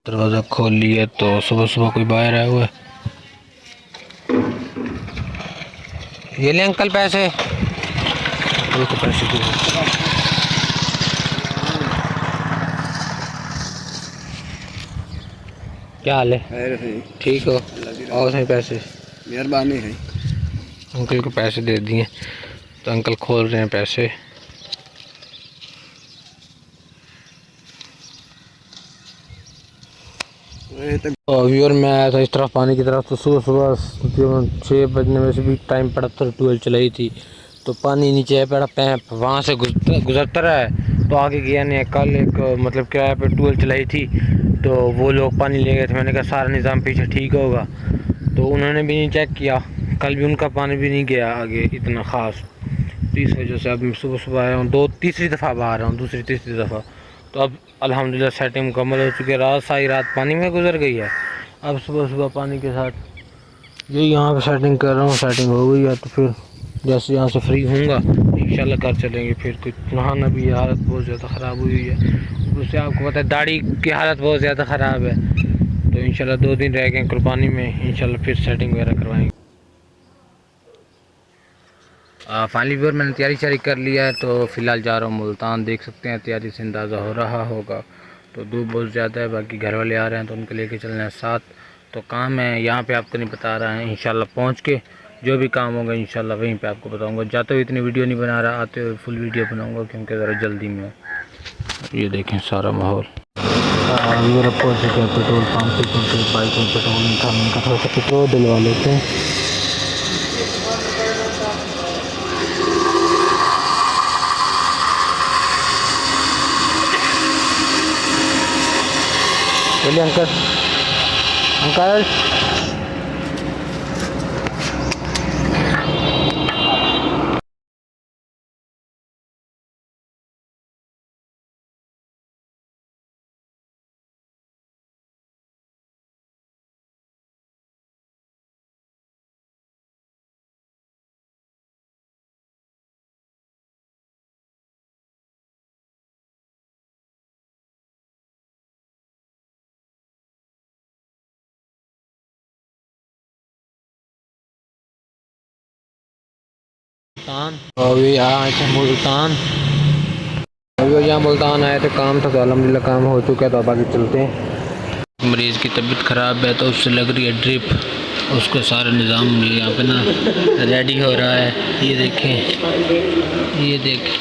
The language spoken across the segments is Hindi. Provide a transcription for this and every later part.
दरवाज़ा खोल लिया तो सुबह सुबह कोई बाहर आया हुआ है। ये ले अंकल पैसे, तो पैसे दे। क्या हाल है? ठीक हो? और सही पैसे, मेहरबानी है। अंकल को पैसे दे दिए तो अंकल खोल रहे हैं पैसे। तो अभी और मैं आया था इस तरफ पानी की तरफ, तो सुबह सुबह तकरीबन 6 बजने में से भी टाइम पड़ा था, ट्यूबवेल चलाई थी तो पानी नीचे पड़ा पैप वहाँ से गुजरता रहा है। तो आगे गया नहीं, कल एक मतलब किराए पे ट्यूबवेल चलाई थी तो वो लोग पानी ले गए थे। मैंने कहा सारा निज़ाम पीछे ठीक होगा, तो उन्होंने भी नहीं चेक किया, कल भी उनका पानी भी नहीं गया आगे इतना ख़ास। तो इस वजह से अब मैं सुबह सुबह आया हूँ, तीसरी दफ़ा बाहर हूँ, दूसरी तीसरी दफ़ा। तो अब अल्हम्दुलिल्लाह सेटिंग मुकम्मल हो चुकी है। रात सारी रात पानी में गुजर गई है, अब सुबह सुबह पानी के साथ ये यहाँ पे सेटिंग कर रहा हूँ। सेटिंग हो गई है तो फिर जैसे यहाँ से फ्री होऊंगा इंशाल्लाह घर चलेंगे। फिर कुछ नहाना भी है, हालत बहुत ज़्यादा ख़राब हुई है। उससे आपको पता है दाढ़ी की हालत बहुत ज़्यादा ख़राब है, तो इंशाल्लाह 2 दिन रह गए कुर्बानी में, इंशाल्लाह फिर सेटिंग वगैरह करवाएंगे। फाइनली व्यूअर मैंने तैयारी कर लिया है, तो फ़िलहाल जा रहा हूँ मुल्तान। देख सकते हैं तैयारी से अंदाज़ा हो रहा होगा। तो धूप बहुत ज़्यादा है, बाकी घर वाले आ रहे हैं तो उनके लेके चलना है साथ। तो काम है यहाँ पे आपको नहीं बता रहा है, इंशाल्लाह पहुँच के जो भी काम होगा इंशाल्लाह वहीं पे आपको बताऊँगा। जाते हुए इतनी वीडियो नहीं बना रहा, आते हुए फुल वीडियो बनाऊँगा क्योंकि ज़रा जल्दी में है। ये देखें सारा माहौल। पहुँच चुके हैं पेट्रोल पम्प पे क्योंकि बाइक में पेट्रोल नहीं था, उनका थोड़ा सा पेट्रोल डलवा लेते हैं। बोलिए अंकल, अंकल अभी आए थे मुल्तान, अभी यहाँ मुल्तान आए थे, काम था तो अल्हम्दुलिल्लाह काम हो चुका है। तो अब आगे चलते हैं। मरीज़ की तबीयत ख़राब है तो उससे लग रही है ड्रिप, उसका सारा निज़ाम यहाँ पे ना रेडी हो रहा है। ये देखें, ये देखें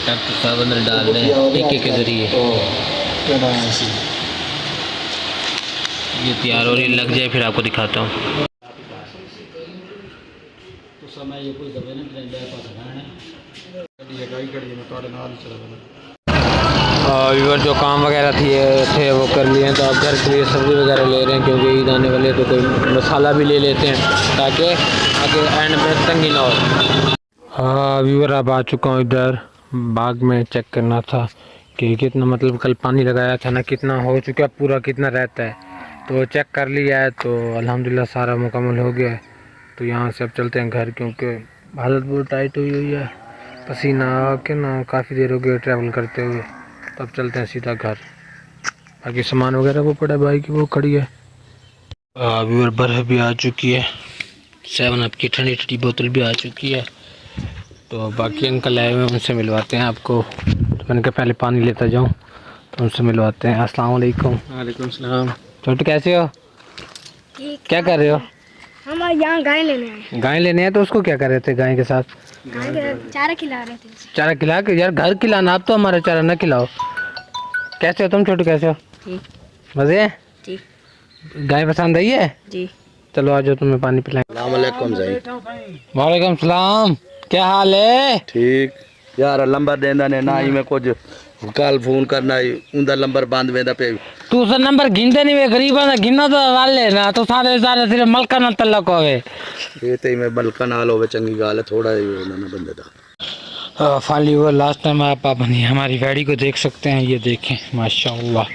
डॉक्टर साहब अंदर डाल रहे हैं टीके के ज़रिए। ये तैयार हो रही, लग जाए फिर आपको दिखाता हूँ। व्यूअर जो काम वगैरह थे वो कर लिए हैं, तो अब घर के लिए सब्ज़ी वगैरह ले रहे हैं क्योंकि ईद आने वाले, तो कोई मसाला भी ले लेते हैं ताकि आगे एंड में तंगी ना हो। हाँ व्यूअर अब आ चुका हूँ इधर बाग में, चेक करना था कि कितना मतलब कल पानी लगाया था ना कितना हो चुका पूरा, कितना रहता है, तो चेक कर लिया है। तो अल्हम्दुलिल्लाह सारा मुकम्मल हो गया है। तो यहाँ से अब चलते हैं घर क्योंकि हालत बहुत टाइट हुई है, पसीना आके ना काफ़ी देर हो गई ट्रैवल करते हुए। तो अब चलते हैं सीधा घर। बाकी सामान वगैरह वो पड़ा है, बाइक वो खड़ी है। व्यूअर बर्फ़ भी आ चुकी है, 7 अप की ठंडी ठंडी बोतल भी आ चुकी है। तो बाकी अंकल आए हुए हैं, उनसे मिलवाते हैं आपको। तो मैंने कहा पहले पानी लेता जाऊँ, तो उनसे मिलवाते हैं। अस्सलाम वालेकुम। वालेकुम सलाम। छोटू कैसे हो? क्या कर रहे हो? हम यहाँ गाय लेने आए। गाय लेने हैं, तो उसको क्या कर रहे थे गाय के साथ? गाय के चारा खिला रहे थे। चारा खिला के? यार घर खिलाना, आप तो हमारा चारा ना खिलाओ। कैसे हो तुम छोटू, कैसे हो? ठीक। मज़े है? जी। गाय पसंद आई है? जी। चलो आज तुम्हें पानी पिलाएं। वालेकुम सलाम, क्या हाल है? ठीक यार, नंबर देंदा ने ना ही मैं कुछ कल फोन करना ही उनका नंबर बंद वेंदा पे। तू सर नंबर गिनते नहीं वे, गरीब है गिनना तो वाले ना, तो सारे सारे सिर्फ मलका ना तलक होवे। ये ते मैं बलका नाल होवे चंगी गाल है, थोड़ा ही होना ना बंदे दा। फाली वो लास्ट टाइम आप अपनी हमारी गाड़ी को देख सकते हैं। ये देखें माशाल्लाह,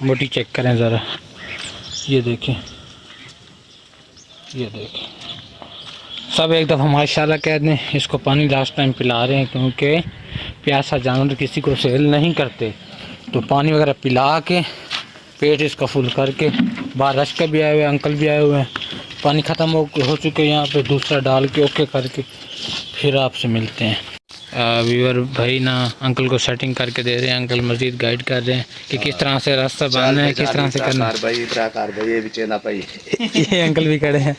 मोटी चेक करें ज़रा, ये देखें, ये देखें, सब एक दफ़ा माशाल्लाह कह दें। इसको पानी लास्ट टाइम पिला रहे हैं क्योंकि प्यासा जानवर किसी को सेल नहीं करते। तो पानी वगैरह पिला के पेट इसका फुल करके, बाहर रश के भी आए हुए हैं, अंकल भी आए हुए हैं, पानी ख़त्म हो चुके हैं यहाँ पे, दूसरा डाल के ओके करके फिर आपसे मिलते हैं। व्यूअर भाई ना अंकल को सेटिंग करके दे रहे हैं, अंकल मज़ीद गाइड कर रहे हैं कि किस तरह से रास्ता बांधना है, किस तरह से करना है। ये अंकल भी खड़े हैं।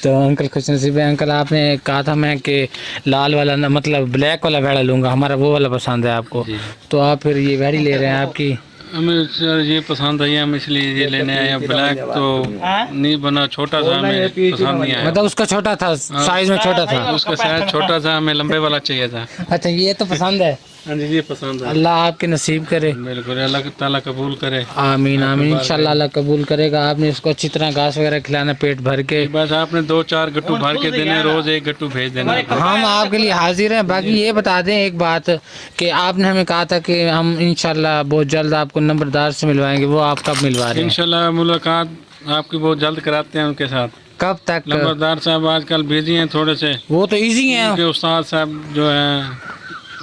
तो अंकल खुश नसीब है। अंकल आपने कहा था मैं कि लाल वाला ना मतलब ब्लैक वाला भेड़ा लूँगा, हमारा वो वाला पसंद है आपको, तो आप फिर ये भेड़ी ले रहे हैं आपकी। हमें सर ये पसंद आई, हम इसलिए ये लेने आए हैं। ब्लैक तो नहीं बना, छोटा सा हमें पसंद नहीं आया। मतलब उसका छोटा था, साइज में छोटा था, उसका साइज छोटा था, हमें लंबे वाला चाहिए था। अच्छा ये तो पसंद है। हाँ जी, ये पसंद है। अल्लाह आपके नसीब करे। बिल्कुल, अल्लाह ताला कबूल करे। आमीन आमीन, इंशाल्लाह अल्लाह कबूल करेगा। आपने इसको अच्छी तरह घास वगैरह खिलाना पेट भर के। बस आपने 2-4 गट्टू भर के देने, रोज एक गट्टू भेज देना। हम आपके लिए हाजिर हैं। बाकी ये बता दें एक बात कि आपने हमें कहा था कि हम इंशाल्लाह बहुत जल्द आपको नंबरदार से मिलवाएंगे, वो आप कब मिलवा रहे हैं? इंशाल्लाह मुलाकात आपकी बहुत जल्द कराते हैं उनके साथ। कब तक? नंबरदार साहब आजकल बिजी हैं थोड़े से, वो तो इजी हैं। उनके उस्ताद साहब जो हैं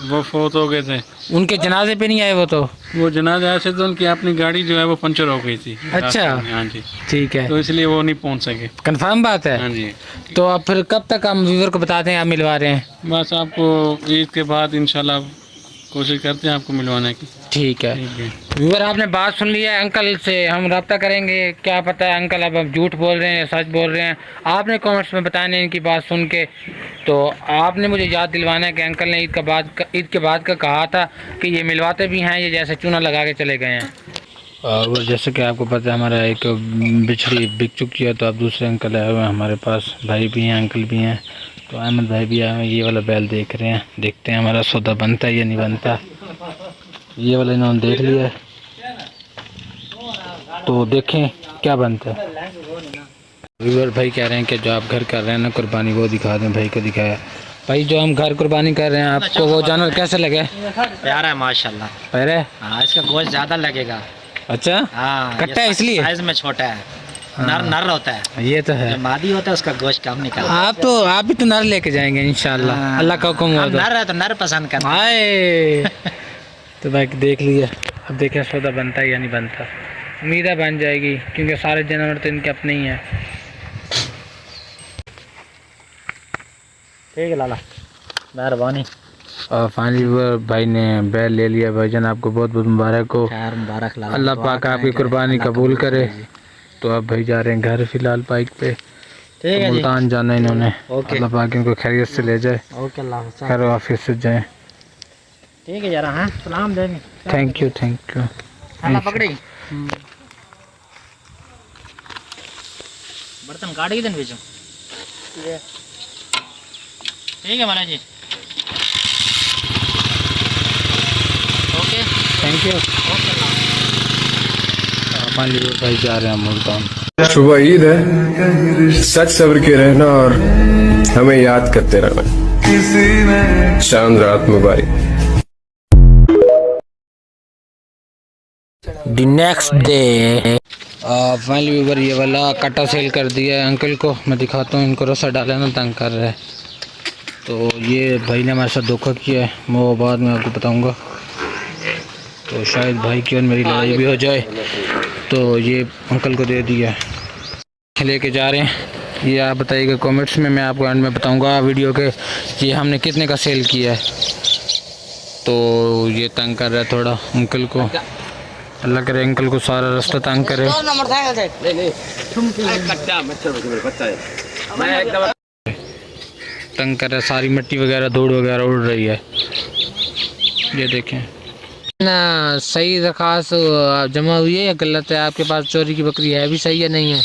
वो फोत हो गए थे, उनके जनाजे पे नहीं आए वो जनाजा ऐसे तो उनकी अपनी गाड़ी जो है वो पंचर हो गई थी। अच्छा। हाँ जी, ठीक है, तो इसलिए वो नहीं पहुंच सके। कंफर्म बात है। हाँ जी, तो अब फिर कब तक हम व्यूअर को बताते हैं आप मिलवा रहे हैं? बस आपको ईद के बाद इंशाल्लाह कोशिश करते हैं आपको मिलवाने की। ठीक है व्यूअर, आपने बात सुन ली है। अंकल से हम रब्ता करेंगे, क्या पता है अंकल अब झूठ बोल रहे हैं या सच बोल रहे हैं। आपने कमेंट्स में बताना है इनकी बात सुन के। तो आपने मुझे याद दिलवाना है कि अंकल ने ईद के बाद का कहा था कि ये मिलवाते भी हैं, ये जैसे चूना लगा के चले गए हैं। और जैसे कि आपको पता है हमारा एक बिछड़ी बिक चुकी है, तो अब दूसरे अंकल आए हुए हैं हमारे पास, भाई भी हैं अंकल भी हैं। तो अहमद भाई भी आए हुए हैं, ये वाला बैल देख रहे हैं, देखते हैं हमारा सौदा बनता है या नहीं बनता। ये वाला इन्होंने देख लिया है, तो देखें क्या बनता है। व्यूअर भाई कह रहे हैं कि जो आप घर कर रहे हैं ना कुर्बानी, वो दिखा दें। भाई को दिखाया। भाई जो हम घर कुर्बानी कर रहे हैं, आपको वो जानवर कैसे लगे? प्यारा है माशाल्लाह। पहले हाँ, इसका गोश्त ज्यादा लगेगा। अच्छा, हाँ, कट्टा है इसलिए साइज में छोटा है। नर होता है, ये तो है। जो मादी होता है उसका गोश्त कम निकलता है। आप भी तो नर लेके जाएंगे इंशाल्लाह, अल्लाह का हुक्म हुआ तो। नर है तो नर पसंद करता है। हाय तो भाई देख लिया, अब देखें सौदा बनता है या नहीं बनता। उम्मीद है बन जाएगी, क्योंकि सारे जानवर तो इनके अपने ही हैं। ठीक है लाला, मेहरबानी। फाइनली भाई ने बैल ले लिया। भाईजान आपको बहुत बहुत मुबारक हो, खैर मुबारक लाला। अल्लाह पाक आपकी कुर्बानी कबूल करे। तो अब भाई जा रहे हैं घर फिलहाल बाइक पे। ठीक है जी, मुल्तान जाना है इन्होंने। अल्लाह पाक इनको खैरियत से ले जाए, ओके अल्लाह। खैर वाफियत से जाए। ठीक है जरा, हाँ सलाम देंगे। थैंक यू अल्लाह पकड़ी बर्तन काट के दिन भेजो। ठीक है महाराज जी, ओके थैंक यू। फाइनली भाई जा रहे हैं मुल्तान। सुबह ईद है, सच सब्र के रहना और हमें याद करते रहना। चांद रात मुबारक। The next day finally viewer ये वाला कट्टा सेल कर दिया है अंकल को। मैं दिखाता हूँ, इनको रस्सा डाला ना तंग कर रहा है। तो ये भाई ने हमारे साथ धोखा किया है, मैं वो बाद में आपको बताऊँगा। तो शायद भाई की और मेरी लड़ाई भी हो जाए, तो ये अंकल को दे दिया, लेके जा रहे हैं। ये आप बताइएगा कमेंट्स में, मैं आपको एंड में बताऊँगा वीडियो के ये हमने कितने का सेल किया है। तो ये तंग कर रहा है थोड़ा अंकल को, अल्लाह करे अंकल को सारा रास्ता तंग करे। तंग कर रहा है, सारी मिट्टी वगैरह धूड़ वगैरह उड़ रही है। ये देखें ना, सही दरखास्त जमा हुई है या गलत है? आपके पास चोरी की बकरी है भी सही है नहीं है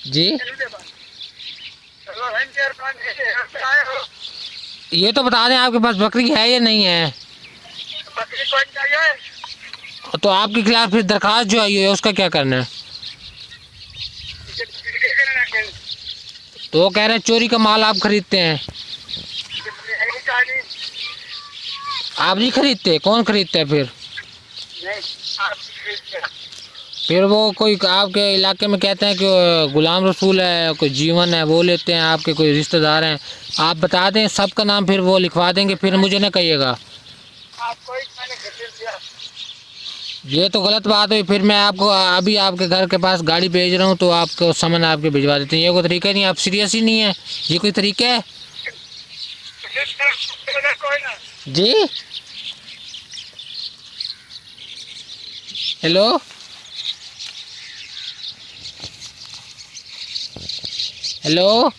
जी? ये तो बता दें आपके पास बकरी है या नहीं है? तो आपके खिलाफ फिर दरखास्त जो आई है उसका क्या करना है? तो वो कह रहे हैं चोरी का माल आप खरीदते हैं। आप नहीं खरीदते? कौन खरीदता है फिर? फिर वो कोई आपके इलाके में कहते हैं कि गुलाम रसूल है, कोई जीवन है, वो लेते हैं, आपके कोई रिश्तेदार हैं। आप बता दें सबका नाम, फिर वो लिखवा देंगे, फिर मुझे ना कहिएगा। ये तो गलत बात हुई। फिर मैं आपको अभी आपके घर के पास गाड़ी भेज रहा हूँ तो आपको सामान आपके भिजवा देते हैं। ये कोई तरीका नहीं, आप सीरियस ही नहीं है, ये कोई तरीका है जी? हेलो हेलो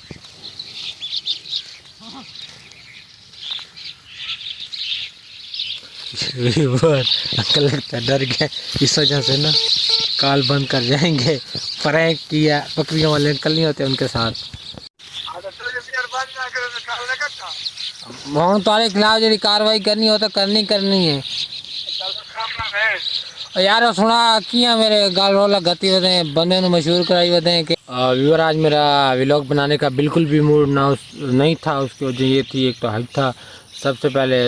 अंकल लगता है डर गया, इस वजह से ना कॉल बंद कर जाएंगे। प्रैंक किया, बकरियों वाले अंकल नहीं होते उनके साथ। मोहन तारे खिलाफ जी कार्रवाई करनी हो तो करनी है यार। सुना किया मेरे गाल रोला गति होते बंदे ने मशहूर कराई होते हैं कि व्यूअर आज मेरा व्लॉग बनाने का बिल्कुल भी मूड नहीं था। उसकी वजह ये थी, एक तो हज था। सबसे पहले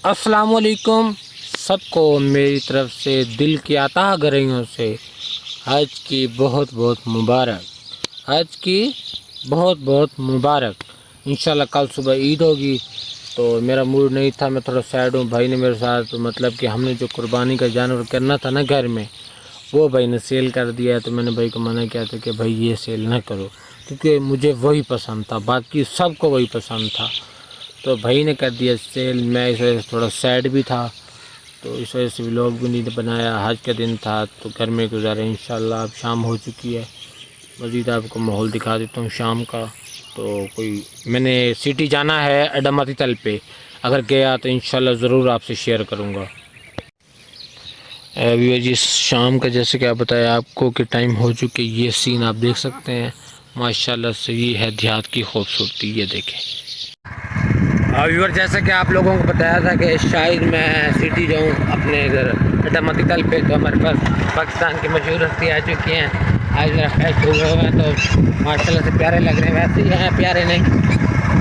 अस्सलाम वालेकुम सबको मेरी तरफ से दिल की अता गहराइयों से हज की बहुत बहुत मुबारक, हज की बहुत बहुत मुबारक। इंशाल्लाह कल सुबह ईद होगी तो मेरा मूड नहीं था, मैं थोड़ा सैड हूँ। भाई ने मेरे साथ मतलब कि हमने जो कुर्बानी का जानवर करना था ना घर में, वो भाई ने सेल कर दिया। तो मैंने भाई को मना किया था कि भाई ये सेल ना करो, क्योंकि मुझे वही पसंद था, बाकी सबको वही पसंद था। तो भाई ने कर दिया सेल। मैं इस वजह से थोड़ा सैड भी था, तो इस वजह से व्लॉग भी नहीं बनाया। हज का दिन था तो घर में गुजारे। इंशाल्लाह अब शाम हो चुकी है, मज़ीद आपको माहौल दिखा देता हूँ शाम का। तो मैंने सिटी जाना है अडमाती तल पे, अगर गया तो इंशाल्लाह ज़रूर आपसे शेयर करूँगा। अभी जी शाम का जैसे कि आप बताया आपको कि टाइम हो चुके, ये सीन आप देख सकते हैं माशाल्लाह से। ये है देहात की खूबसूरती, ये देखें। व्यूअर जैसा कि आप लोगों को बताया था कि शायद मैं सिटी जाऊँ अपने घर अडमाती तल पे, तो हमारे पास पाकिस्तान की मशहूर हस्ती आ चुकी हैं। आज मेरा फ्रेश हुए हैं तो माशाल्लाह से प्यारे लग रहे हैं। वैसे ही हैं प्यारे नहीं,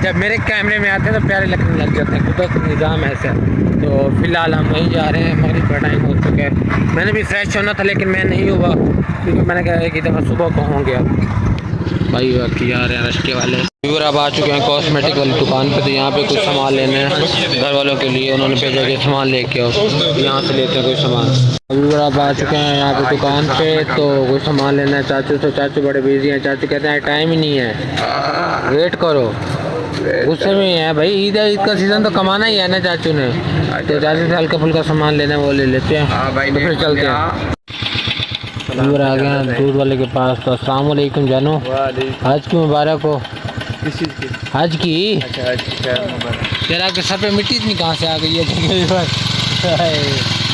जब मेरे कैमरे में आते हैं तो प्यारे लगने लग जाते हैं, कुदरत का निज़ाम ऐसा। तो फ़िलहाल हम वहीं जा रहे हैं, मगरिब का टाइम हो चुका है। मैंने भी फ्रेश होना था लेकिन मैं नहीं हुआ, क्योंकि मैंने कहा कि दफ़ा सुबह को होंगे। भाई बाकी आ रहे हैं रश्ते वाले। व्यूअर अब आ चुके हैं कॉस्मेटिक वाली दुकान पे, तो यहाँ पे कुछ सामान लेना है घर वालों के लिए। उन्होंने भेजा कि सामान लेके आओ, यहाँ से लेते हैं कोई सामान। व्यूअर अब आ चुके हैं यहाँ पे दुकान पे, तो कोई सामान लेना है चाचू। तो चाचू बड़े बिजी हैं, चाचू कहते हैं टाइम ही नहीं है, वेट करो। गुस्से में ही है भाई, ईद का सीज़न तो कमाना ही है ना चाचू ने। तो चाचू से हल्का फुल्का सामान लेना है वो ले लेते हैं, तो फिर चलते हैं। व्यूअर आ गए हैं दूध वाले के पास। तो अस्सलाम वालेकुम जानो, हज की मुबारक हो। हज की तेरा के सर पे मिट्टी इतनी कहाँ से आ गई है?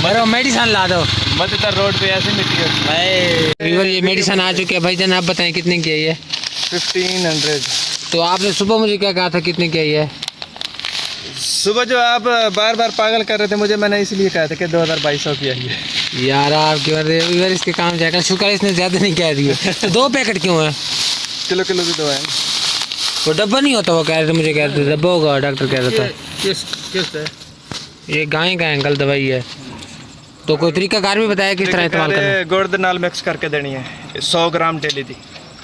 मरो मेडिसन ला दो, मत रोड पे ऐसे मिट्टी। व्यूअर ये मेडिसन आ चुके हैं भाई जान, आप बताएं कितने की है ये? 1500। तो आपने सुबह मुझे क्या कहा था कितने की है ये? सुबह जो आप बार बार पागल कर रहे थे मुझे, मैंने इसलिए कहा था कि 2200 की आई है। यार आपकी व्यूअर इसके काम जाएगा, शुक्र इसने ज़्यादा नहीं कह दिए। तो 2 पैकेट क्यों है? किलो भी तो है। वो डब्बा नहीं होता, वो कह रहे थे मुझे, कह रहे थे डब्बा होगा, डॉक्टर कह रहा था। किस है? ये गाय का अंकल दवाई है। तो कोई तरीका कार भी बताया किस तरह इस्तेमाल करना है? गुड़ नाल मिक्स करके देनी है, 100 ग्राम डेली दी।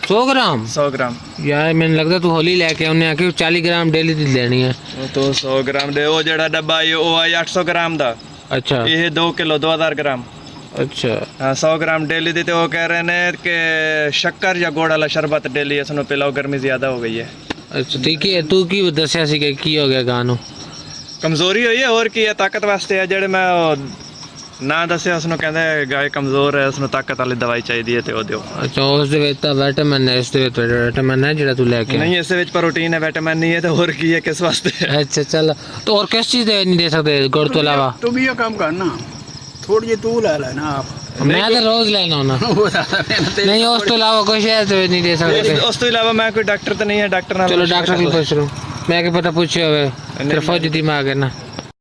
100 ग्राम? 100 ग्राम यार मैंने लगता तू होली लेके उन्हें आके 40 ग्राम डेली दी लेनी है। तो 100 ग्राम दे, वो जड़ा डब्बा है वो है 800 ग्राम दा। अच्छा, ये 2 किलो 2000 ग्राम। अच्छा हाँ 100 ग्राम डेली दी। तो वो कह रहे हैं कि शक्कर या गुड़ वाला शरबत डेली इसमें पिलाओ, गर्मी ज़्यादा हो गई है। अच्छा ठीक है, तू की दसिया सी की हो गया गानों? कमजोरी हुई है और की है, ताकत वास्ते है। जेड़े मैं ना दसिया उसने कहते गाय कमजोर है, उसने ताकत वाली दवाई चाहिए तो दियो। अच्छा उस विटामिन है, इस विटामिन है जेड़ा तू लेके? नहीं इस प्रोटीन है, विटामिन नहीं है, तो और की है किस वास्ते? अच्छा चल, तो और किस चीज़ नहीं दे सकते गुड़ तो अलावा? तू भी ये काम करना, थोड़ी तू ले लेना आप। मैं तो रोज लेना होना। नहीं उस तो अलावा कोई शायद नहीं दे सकते। उस तो अलावा मैं कोई डॉक्टर तो नहीं है, डॉक्टर ना। चलो डॉक्टर की पूछ रहा हूँ मैं, क्या पता पूछे हुए तेरे फौजी दिमाग है ना।